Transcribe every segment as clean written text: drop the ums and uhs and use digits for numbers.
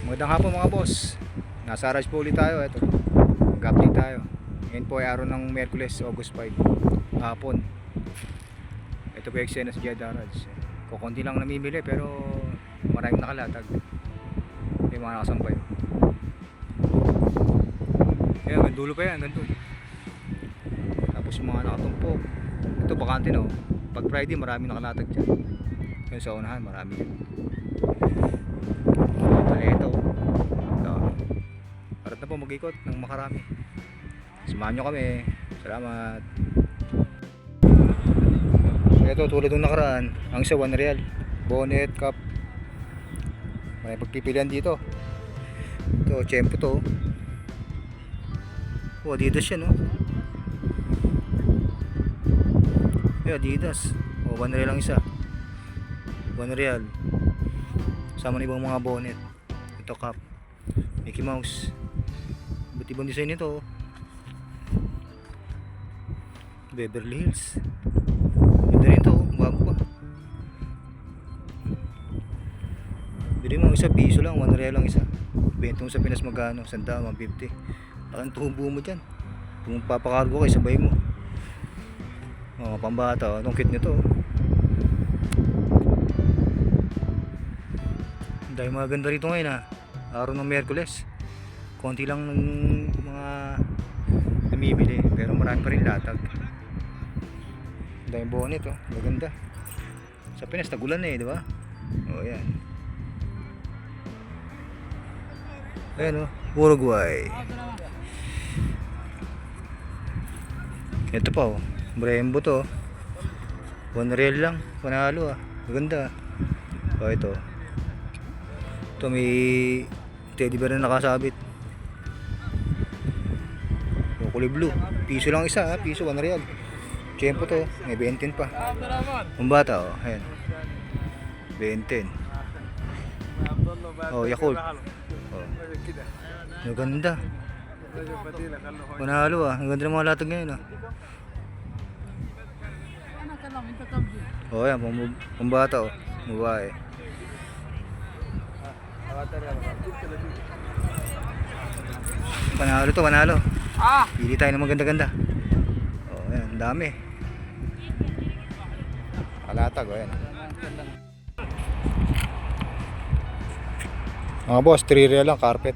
Magandang hapon mga boss. Nasa Raj po ulit tayo. Ito, mag-update tayo. Ngayon po ay araw ng Miyerkules, August 5 hapon. Ito po yung eksena sa Jeddah Raj. Kukunti lang namimili pero maraming nakalatag. May mga nakasampay. Ayan, hanggang dulo pa yan, hanggang dulo. Tapos yung mga nakatumpok. Ito bakante no. Pag Friday maraming nakalatag dyan. Yung sa unahan marami dyan. Ito. Parat na po mag-ikot ng makarami. Samahan nyo kami. Salamat. Ito tulad ng nakaraan, ang isa 1 real. Bonnet, cup. May pagpipilian dito. Ito, tiyempo to. Oh, Adidas yan, no? Adidas. Oh, 1 real lang isa. 1 real. Sama ng ibang mga bonnet. Ito cup. Mickey Mouse. Ba't ibang design nito? Beverly Hills. Ganda rin ito. Bago pa. Bili mo isa piso lang. 1 real lang isa. Benta mo sa Pinas magkano? 100, 150. Laking tubo mo dyan. Kung papakargo kayo sabay mo. Oh, pambata. Anong kit nito? Dahil mga ganda rito ngayon ha. Araw ng Miyerkules. Konti lang ng mga namimili pero marami pa rin latag. Dahil bonnet oh, maganda. Sa Pinas nagulan eh, di ba? Oh, yan. Ayan oh, Uruguay. Ito pa oh, Brembo to. 1 real lang, panalo ah. Maganda. Oh, ito. Ito may teddy bear na nakasabit. Kulay blue. Piso lang isa ha. Piso 1 real. Tiyempo to. May 20 pa. Ang bata oh. Ayan. 20. Oh, Yakult. Oh. Maganda. Panalo ah. Ang ganda ng mga latag ngayon ah. Oh, yan. Pambata oh. Babae. Panalo to, panalo. Pili tayo ng maganda-ganda. Oh, ayan, dami. Kalatag, oh, ayan. Mga boss, 3 real lang, carpet.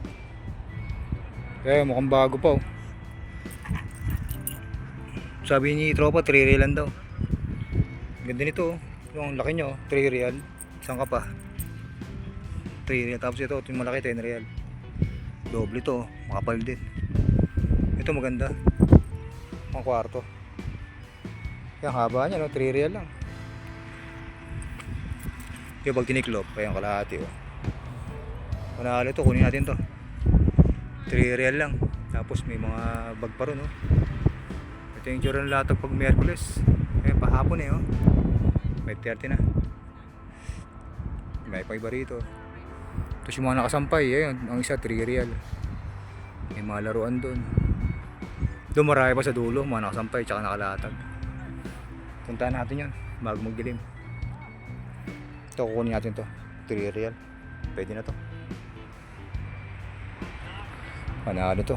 Kaya mukhang bago pa, oh. Sabi ni tropa, 3 real lang daw. Ganda nito, oh. Yung laki nyo, 3 real. Saan ka pa? 3 real. Tapos ito, yung malaki, 10 real. Doble to, makapal din. Ito maganda. Pang kwarto. Yung haba niya, no? 3 real lang. Yung pag tiniklop, ayun kalahati oh. Panalo ito, kunin natin to. 3 real lang. Tapos may mga bag pa ron oh. Ito yung tsura ng latag pag Miyerkules. Ayun, pahapon eh oh. 5:30 na. May pa iba rito. Tapos yung mga nakasampay, ayun, ang isa 3 real. May mga laruan doon. Doon marami pa sa dulo, mga nakasampay tsaka nakalatag. Puntahan natin yun bago magdilim. Ito, kukunin natin to 3 real. Pwede na to. Panalo to.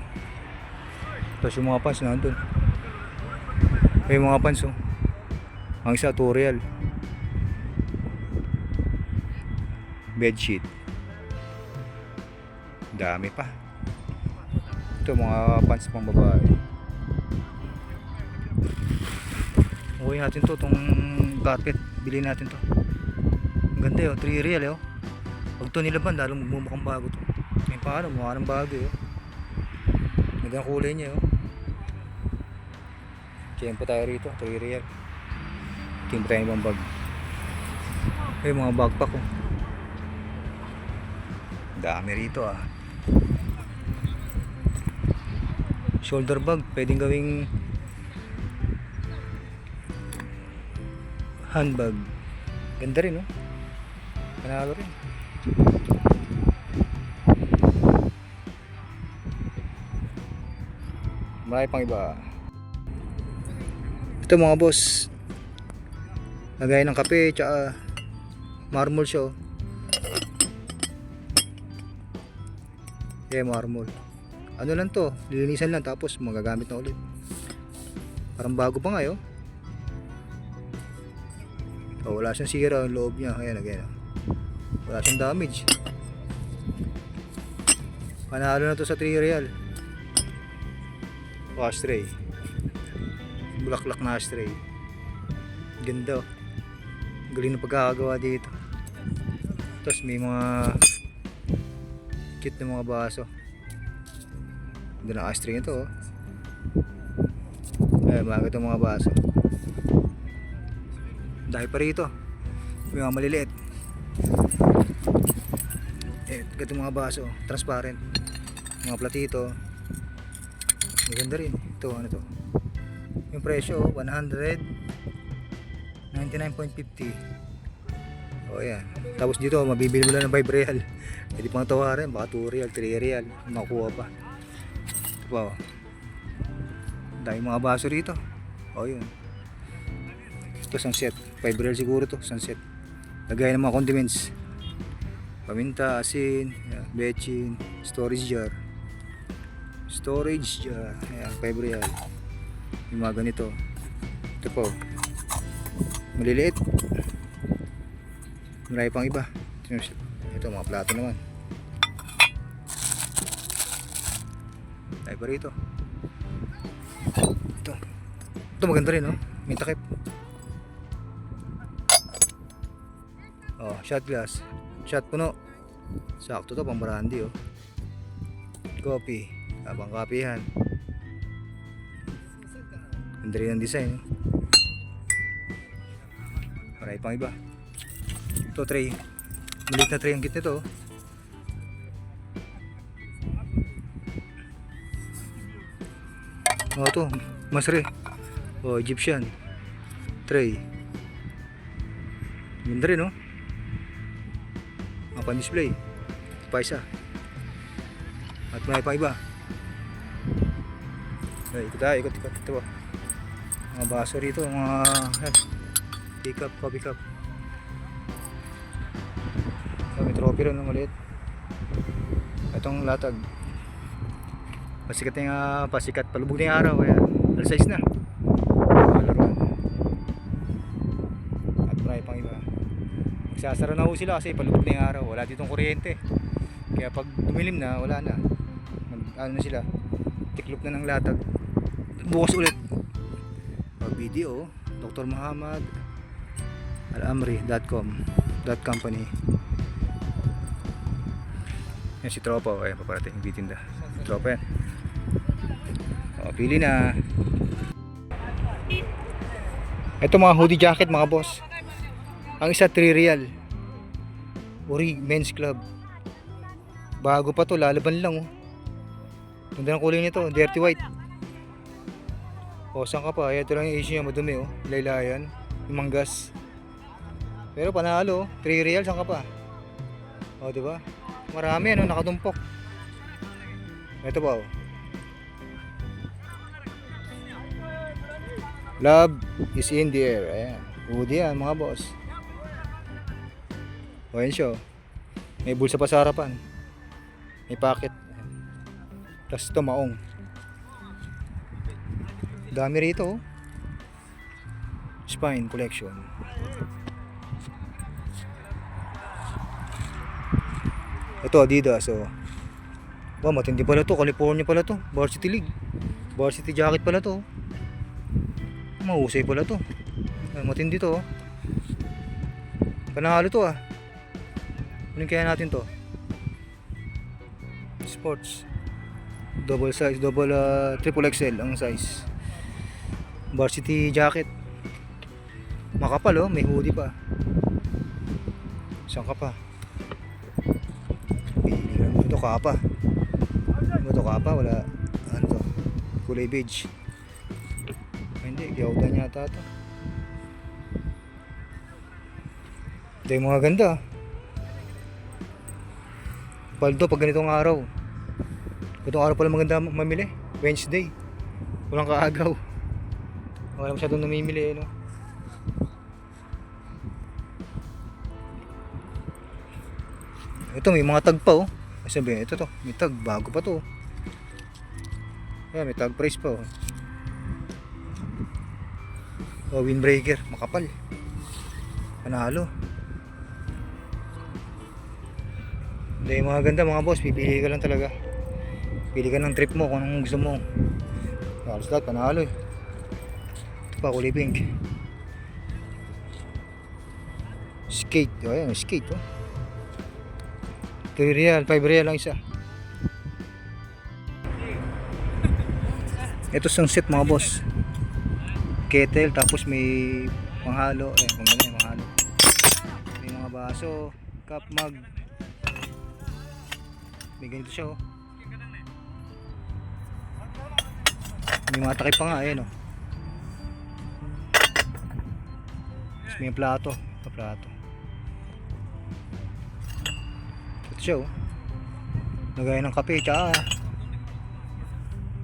Tapos yung mga pants nandun. May mga pants oh. Ang isa 2 real. Bedsheet. Dami pa. Ito mga pants pang babae. Uwi natin to, tong carpet. Bilhin natin to. Ang ganda yun, 3 real yun. Pag to nilaban, lalong magmumukhang bago to. Ngayon paano, mukha ng bago yun. Magandang kulay niya yun. Tiyempo tayo rito, 3 real. Tiyempo tayo ibang bag. Ay, mga backpack oh. Dami rito ah. Shoulder bag, pwedeng gawing handbag. Ganda rin, no? Panalo rin. Marami pang iba. Ito mga boss. Lagay ng kape, tsaka marmol siya. Yeah, marmol. Ano lang to, lilinisan lang tapos magagamit na ulit. Parang bago pa nga, oh. Oh, wala siyang sira ang loob niya. Ayan, again. Wala siyang damage. Panalo na to sa 3 real. Oh, ashtray. Bulaklak na ashtray. Ganda, oh. Galing na pagkakagawa dito. Tapos may mga cute na mga baso. Ganda ng ashtray nito, oh. Ayan, mga itong mga baso. Dahil pa rito may mga maliliit. Ito mga baso, transparent. Mga platito. Maganda rin. Ito, ano to? Yung presyo, 199.50. O yan. Tapos dito, mabibili mo lang ng 5 real. Pwede pang tawarin, baka 2 real, 3 real. Makuha pa. Wow. Dahil mga baso rito. O yun. Ito sunset, 5 real siguro to, sunset. Lagay ng mga condiments. Paminta, asin, yeah, bechin, storage jar. Storage jar, ayan, 5 real. Yung mga ganito. Ito po. Maliliit. Marami pang iba. Ito mga plato naman. Ay pa rito. Ito maganda rin, oh. May takip. Oh, shot glass. Shot puno. Sakto to, pang brandy, oh. Coffee. Pang kapihan. Ganda rin ang design, oh. Marami pang iba. Ito tray. Maliit na tray ang kit nito, oh. Oh, ito. Masre. Oh, Egyptian. Tray. Ganda rin, oh. Ang display pa isa at may pa iba. Ikot ito, mga baso rito, mga pick up, coffee cup. May trophy rin ng maliit. Itong latag pasikat na pasikat, palubog na yung araw, kaya alas 6 na laruan. At may pang iba. Magsasara na ho sila kasi palubog na yung araw, wala ditong kuryente, kaya pag dumilim na wala na, ano na sila, tiklop na ng latag, bukas ulit. Video Dr. Muhammad Al-Amri.com.company. Yan si Tropa, ayan paparating bitinda Tropa yan. Pili na. Ito mga hoodie jacket mga boss, ang isa 3 real. Uri men's club, bago pa to, lalaban lang, oh. Ganda ng kulay nito, dirty white. O saan ka pa, ito lang yung issue niya, madumi, oh. Laylayan, yung manggas. Pero panalo, 3 real, saan ka pa? O diba, marami ano, nakatumpok. Ito pa, oh. Love is in the air. Ayan, hoodie yan mga boss. O yan siya, oh. May bulsa pa sa harapan, may pocket, tapos ito maong. Dami rito, oh. Spine collection. Ito Adidas, oh. Ba, matindi pala to, California pala to, varsity league, varsity jacket pala to. Mahusay pala to. Matindi to, oh. Panalo to, ah. Ano kaya natin to? Sports. Double size, triple XL ang size. Varsity jacket. Makapal, oh, may hoodie pa. Saan ka pa? Ito kapa. Ito kapa, wala. Ano to? Kulay beige. Hindi, gawdan yata ito. Ito yung mga ganda. Paldo pag ganitong araw. Itong araw pala maganda mamili. Wednesday. Walang kaagaw. Wala masyadong namimili, no? Ito may mga tag pa, oh. Sabi, ito to, may tag, bago pa to. Ayan, may tag price pa oh. Oh, windbreaker, makapal. Panalo. Hindi, mga ganda mga boss, pipili ka lang talaga. Pili ka ng trip mo kung anong gusto mo. Halos lahat, panalo eh. Ito pa, kulay pink. Skate, oh, ayan, skate oh. 3 real, 5 real lang isa. Ito isang set mga boss. Kettle, tapos may panghalo. Ayan, kung gano'n yung panghalo. May mga baso, cup, mug. May ganito siya oh. May mga takip pa nga, ayan oh. Tapos may plato. Ito plato. Ito siya oh. Nagaya ng kape, tsaka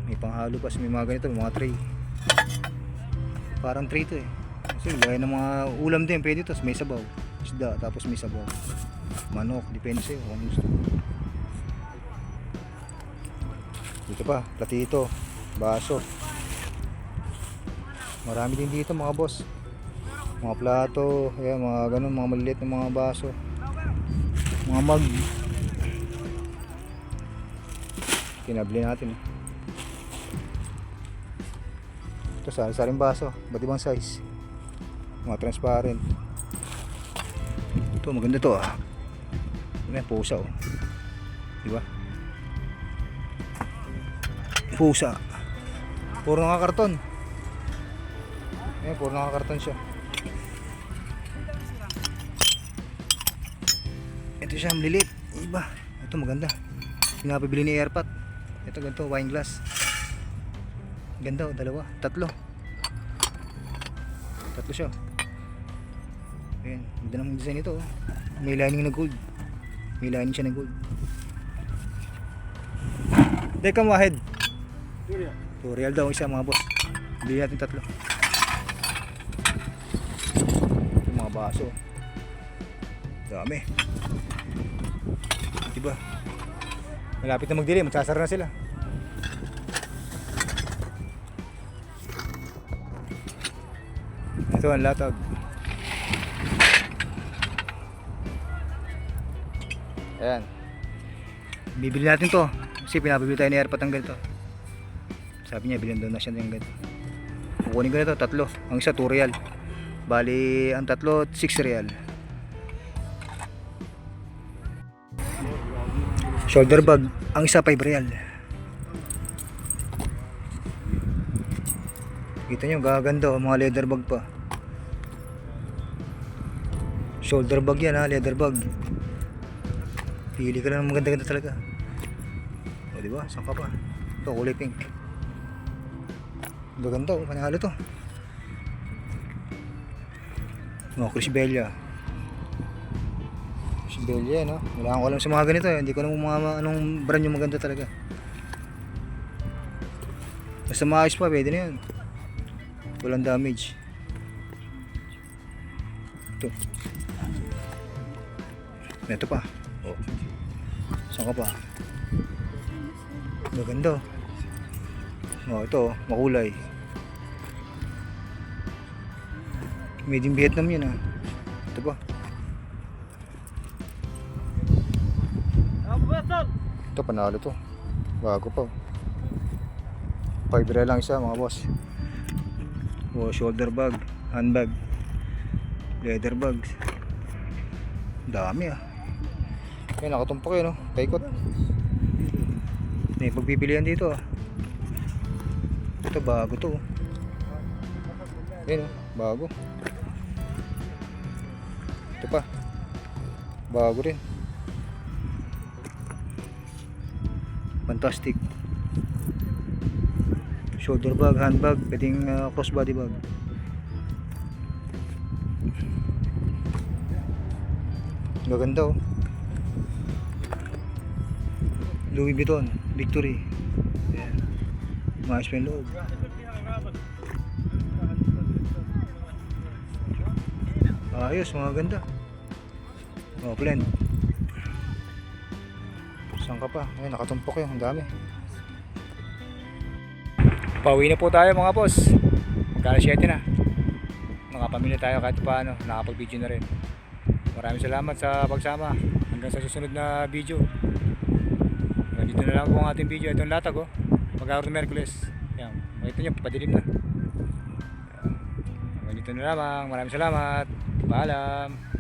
may panghalo pa, may mga ganito, mga tray. Parang tray to eh. Kasi gaya ng mga ulam din, pwede to. May sabaw, isda, tapos may sabaw. Manok, depende sa'yo kung gusto. Dito pa, platito, baso. Marami din dito mga boss. Mga plato, ayan, mga ganun, mga maliliit na mga baso. Mga mug. Kinabli natin eh. Ito sari-saring baso, ba't ibang size, mga transparent. Ito maganda to ah. May pusa oh, diba? Pusa, puro nakakarton. Puro nakakarton siya. Ito siya, malilit, iba. Ito maganda, pinapabili ni Airpat. Ito ganito, wine glass. Ganda oh, dalawa, tatlo siya. Ayan, ganda ng design ito oh. May lining na gold. May lining siya na gold. Dekam wahid 2 real daw isa mga boss. Bili natin tatlo. Ito mga baso, dami. Diba, malapit na magdilim, magsasara na sila. Ito ang latag. Ayan, bibili natin to kasi pinapabili tayo ni Airpat ng ganito. Sabi niya bilhin daw na siya ng ganito. Kukunin ko nito, tatlo. Ang isa 2 real. Bali ang tatlo 6 real. Shoulder bag, ang isa 5 real. Kita nyo, gaganda oh, mga leather bag pa. Shoulder bag yan ha, leather bag. Pili ka lang ng maganda-ganda talaga. O diba, saan ka pa? Ito, kulay pink. Gaganda oh, panalo to. Mga Crisbella. Crisbella yan ha. Wala ko alam sa mga ganito eh. Hindi ko alam mga anong brand yung maganda talaga. Basta maayos pa, pwede na yun. Walang damage. Ito. Ito pa. Oh. Saan ka pa? Maganda. Oh, ito, makulay. Made in Vietnam yun ah. Ito pa. Ito, panalo to. Bago pa. 5 real lang isa mga boss. Oh, shoulder bag, handbag, leather bags. Dami ah. Kaya nakatumpak yun, no? Paikot. May pagpipilian dito ah. Ito bago to. Ayan oh, bago. Ito pa. Bago rin. Fantastic. Shoulder bag, handbag, pwedeng crossbody bag. Gaganda oh. Louis Vuitton, Victory. Ayan. Maayos pa yung loob. Ayos, mga ganda. Oh, blend. Saan ka pa? Ayun, nakatumpok yun. Ang dami. Pauwi na po tayo mga boss. Magkala 7 na. Nakapamili tayo kahit paano. Nakapag-video na rin. Maraming salamat sa pagsama. Hanggang sa susunod na video. Dito na lang po ang ating video. Ito ang latag oh. Mag-araw ng Merkules. Yan. Makita nyo, padilim na. Dito na lamang. Maraming salamat. Paalam.